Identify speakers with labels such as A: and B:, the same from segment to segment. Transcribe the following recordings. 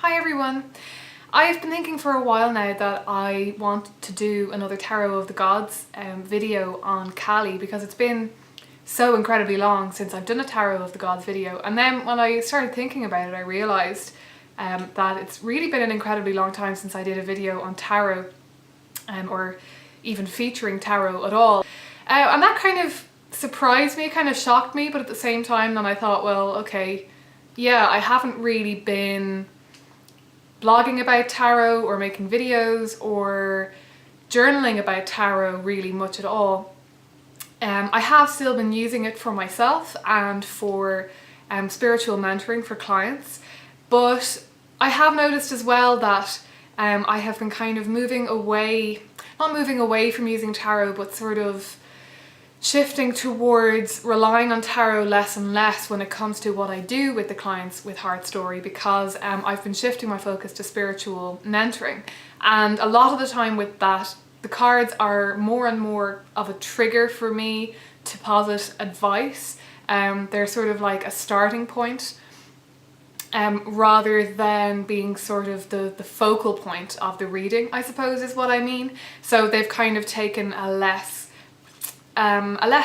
A: Hi everyone! I've been thinking for a while now that I want to do another Tarot of the Gods video on Kali because it's been so incredibly long since I've done a Tarot of the Gods video, and then when I started thinking about it I realised that it's really been an incredibly long time since I did a video on tarot or even featuring tarot at all. And that kind of surprised me, kind of shocked me, but at the same time then I thought, well, okay, yeah, I haven't really been blogging about tarot or making videos or journaling about tarot really much at all. I have still been using it for myself and for spiritual mentoring for clients, but I have noticed as well that I have been kind of moving away, not moving away from using tarot, but sort of shifting towards relying on tarot less and less when it comes to what I do with the clients with Heart Story, because I've been shifting my focus to spiritual mentoring, and a lot of the time with that the cards are more and more of a trigger for me to posit advice. They're sort of like a starting point rather than being sort of the focal point of the reading, I suppose is what I mean. So they've kind of taken a less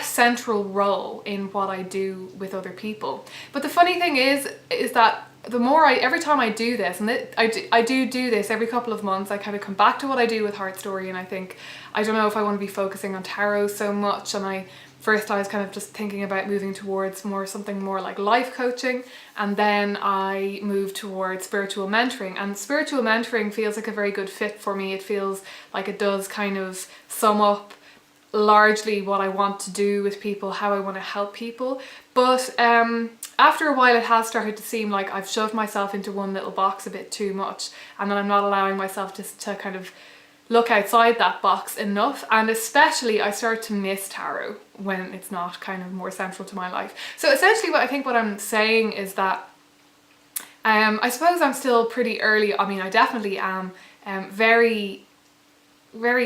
A: central role in what I do with other people. But the funny thing is that the more every time I do this, and I do this every couple of months, I kind of come back to what I do with Heart Story and I think, I don't know if I want to be focusing on tarot so much. And I was kind of just thinking about moving towards something more like life coaching, and then I moved towards spiritual mentoring, and spiritual mentoring feels like a very good fit for me. It feels like it does kind of sum up largely what I want to do with people, how I want to help people. But after a while it has started to seem like I've shoved myself into one little box a bit too much, and then I'm not allowing myself to kind of look outside that box enough, and especially I start to miss tarot when it's not kind of more central to my life. So essentially what I'm saying is that I suppose I'm still pretty early. I mean, I definitely am very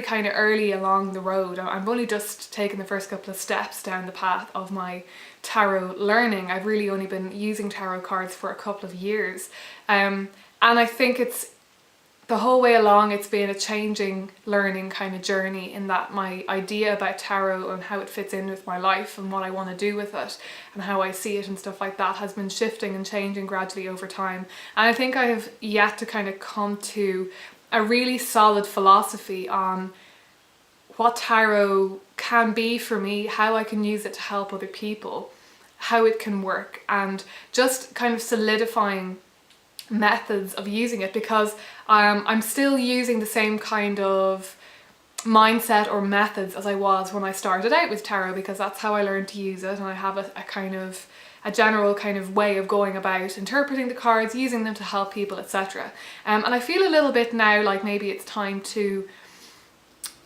A: kind of early along the road. I'm only just taking the first couple of steps down the path of my tarot learning. I've really only been using tarot cards for a couple of years, and I think it's the whole way along it's been a changing learning kind of journey, in that my idea about tarot and how it fits in with my life and what I want to do with it and how I see it and stuff like that has been shifting and changing gradually over time. And I think I have yet to kind of come to a really solid philosophy on what tarot can be for me, how I can use it to help other people, how it can work, and just kind of solidifying methods of using it, because I'm still using the same kind of mindset or methods as I was when I started out with tarot, because that's how I learned to use it, and I have a general kind of way of going about interpreting the cards, using them to help people, etc. And I feel a little bit now like maybe it's time to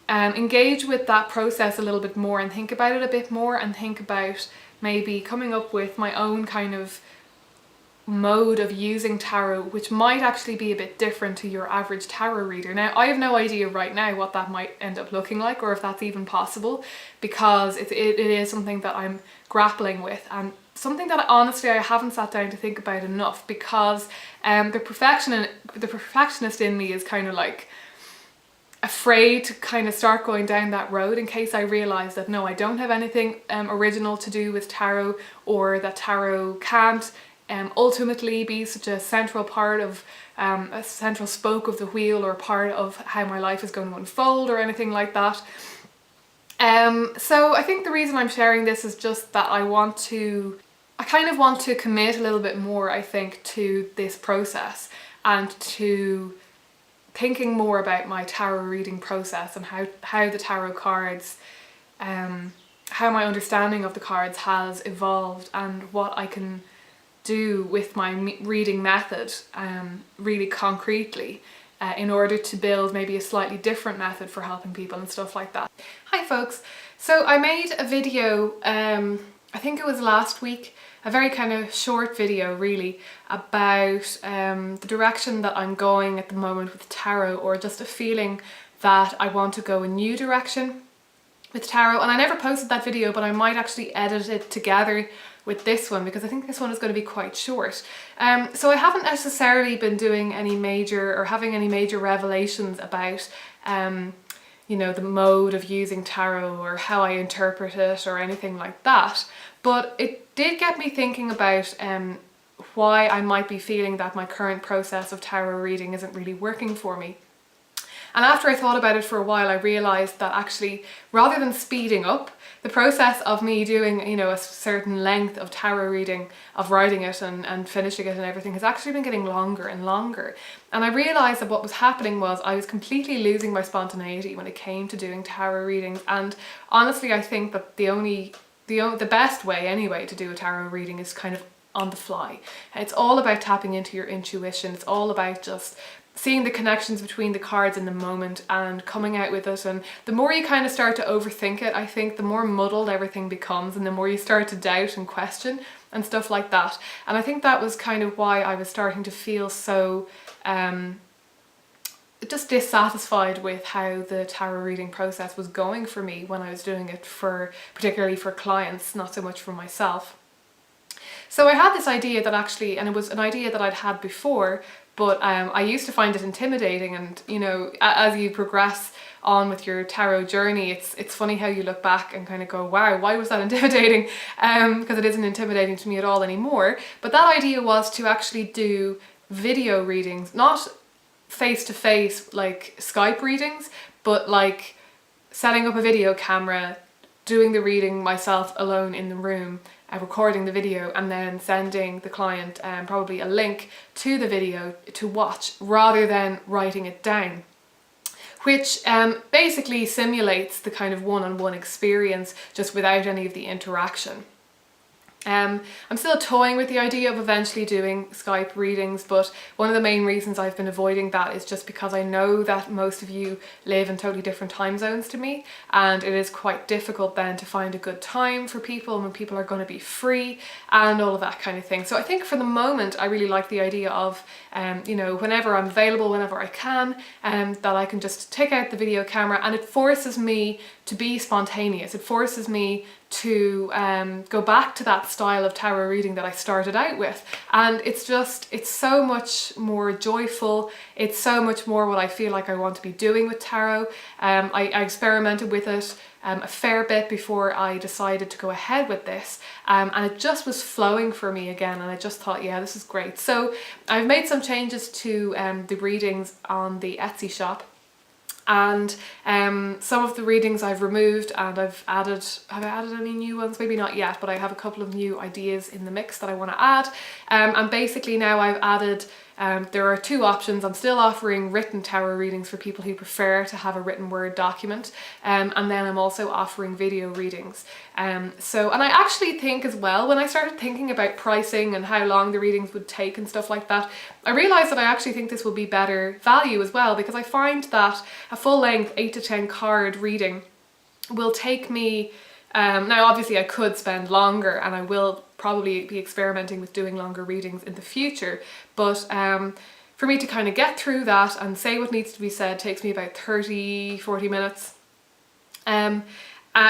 A: engage with that process a little bit more and think about it a bit more, and think about maybe coming up with my own kind of mode of using tarot, which might actually be a bit different to your average tarot reader. Now, I have no idea right now what that might end up looking like, or if that's even possible, because it is something that I'm grappling with, and something that honestly I haven't sat down to think about enough, because the perfectionist in me is kind of like afraid to kind of start going down that road in case I realise that no, I don't have anything original to do with tarot, or that tarot can't ultimately be such a central part of a central spoke of the wheel, or part of how my life is going to unfold, or anything like that. So I think the reason I'm sharing this is just that I kind of want to commit a little bit more, I think, to this process, and to thinking more about my tarot reading process, and how the tarot cards, how my understanding of the cards has evolved, and what I can do with my reading method really concretely in order to build maybe a slightly different method for helping people and stuff like that. Hi folks! So I made a video, I think it was last week, a very kind of short video really, about the direction that I'm going at the moment with tarot, or just a feeling that I want to go a new direction with tarot. And I never posted that video, but I might actually edit it together with this one, because I think this one is going to be quite short. So I haven't necessarily been doing any major or having any major revelations about you know, the mode of using tarot or how I interpret it or anything like that. But it did get me thinking about why I might be feeling that my current process of tarot reading isn't really working for me. And after I thought about it for a while, I realised that actually, rather than speeding up the process of me doing, you know, a certain length of tarot reading, of writing it and finishing it and everything, has actually been getting longer and longer. And I realised that what was happening was I was completely losing my spontaneity when it came to doing tarot readings. And honestly, I think that the best way anyway to do a tarot reading is kind of on the fly. It's all about tapping into your intuition. It's all about just seeing the connections between the cards in the moment and coming out with it. And the more you kind of start to overthink it, I think the more muddled everything becomes, and the more you start to doubt and question and stuff like that. And I think that was kind of why I was starting to feel so just dissatisfied with how the tarot reading process was going for me when I was doing it particularly for clients, not so much for myself. So I had this idea that actually, and it was an idea that I'd had before, but I used to find it intimidating. And you know, as you progress on with your tarot journey, it's funny how you look back and kind of go, wow, why was that intimidating? Because it isn't intimidating to me at all anymore. But that idea was to actually do video readings, not face-to-face like Skype readings, but like setting up a video camera, doing the reading myself alone in the room, recording the video, and then sending the client probably a link to the video to watch, rather than writing it down, which basically simulates the kind of one-on-one experience just without any of the interaction. I'm still toying with the idea of eventually doing Skype readings, but one of the main reasons I've been avoiding that is just because I know that most of you live in totally different time zones to me, and it is quite difficult then to find a good time for people when people are going to be free and all of that kind of thing. So I think for the moment I really like the idea of you know, whenever I'm available, whenever I can, that I can just take out the video camera, and it forces me to be spontaneous. It forces me to go back to that style of tarot reading that I started out with, and it's so much more joyful. It's so much more what I feel like I want to be doing with tarot. I experimented with it a fair bit before I decided to go ahead with this, and it just was flowing for me again, and I just thought, yeah, this is great. So I've made some changes to the readings on the Etsy shop, and some of the readings I've removed, and have I added any new ones? Maybe not yet, but I have a couple of new ideas in the mix that I want to add. And basically now I've added, there are two options. I'm still offering written tarot readings for people who prefer to have a written Word document, and then I'm also offering video readings. And I actually think as well, when I started thinking about pricing and how long the readings would take and stuff like that, I realised that I actually think this will be better value as well, because I find that a full-length 8 to 10 card reading will take me, now obviously I could spend longer, and I will probably be experimenting with doing longer readings in the future, but for me to kind of get through that and say what needs to be said takes me about 30-40 minutes,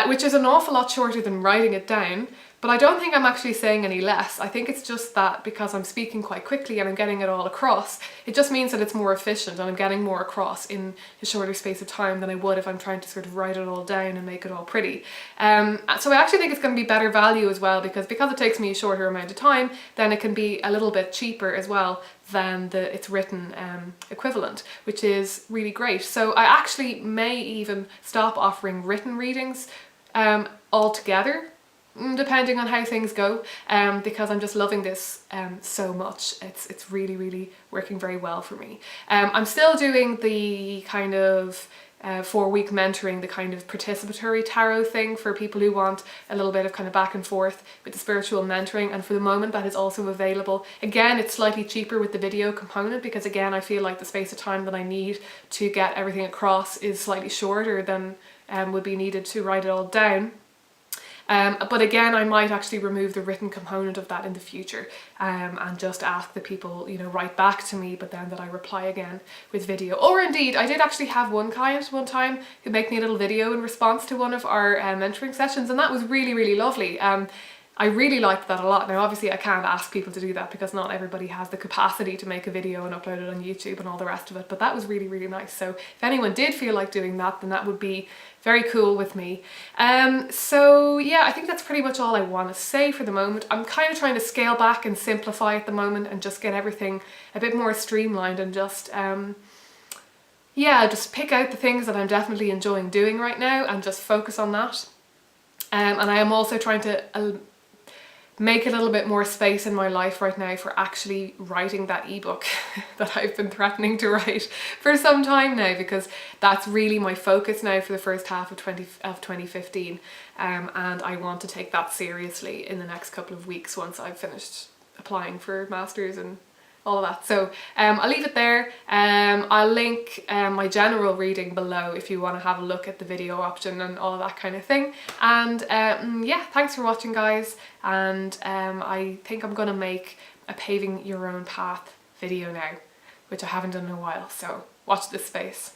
A: which is an awful lot shorter than writing it down. But I don't think I'm actually saying any less. I think it's just that because I'm speaking quite quickly and I'm getting it all across, it just means that it's more efficient and I'm getting more across in a shorter space of time than I would if I'm trying to sort of write it all down and make it all pretty. So I actually think it's going to be better value as well, because it takes me a shorter amount of time, then it can be a little bit cheaper as well than its written equivalent, which is really great. So I actually may even stop offering written readings altogether, depending on how things go, because I'm just loving this so much. It's really, really working very well for me. I'm still doing the kind of 4-week mentoring, the kind of participatory tarot thing for people who want a little bit of kind of back and forth with the spiritual mentoring, and for the moment that is also available. Again, it's slightly cheaper with the video component, because again, I feel like the space of time that I need to get everything across is slightly shorter than would be needed to write it all down. But again, I might actually remove the written component of that in the future, and just ask the people, you know, write back to me, but then that I reply again with video. Or indeed, I did actually have one client one time who made me a little video in response to one of our mentoring sessions, and that was really, really lovely. I really liked that a lot. Now obviously I can't ask people to do that because not everybody has the capacity to make a video and upload it on YouTube and all the rest of it, but that was really, really nice. So if anyone did feel like doing that, then that would be very cool with me. So yeah, I think that's pretty much all I want to say for the moment. I'm kind of trying to scale back and simplify at the moment and just get everything a bit more streamlined and just yeah, just pick out the things that I'm definitely enjoying doing right now and just focus on that. And I am also trying to make a little bit more space in my life right now for actually writing that ebook that I've been threatening to write for some time now, because that's really my focus now for the first half of 2015, and I want to take that seriously in the next couple of weeks once I've finished applying for masters and all of that. So I'll leave it there. I'll link my general reading below if you want to have a look at the video option and all of that kind of thing. And yeah, thanks for watching, guys. And I think I'm gonna make a paving your own path video now, which I haven't done in a while, so watch this space.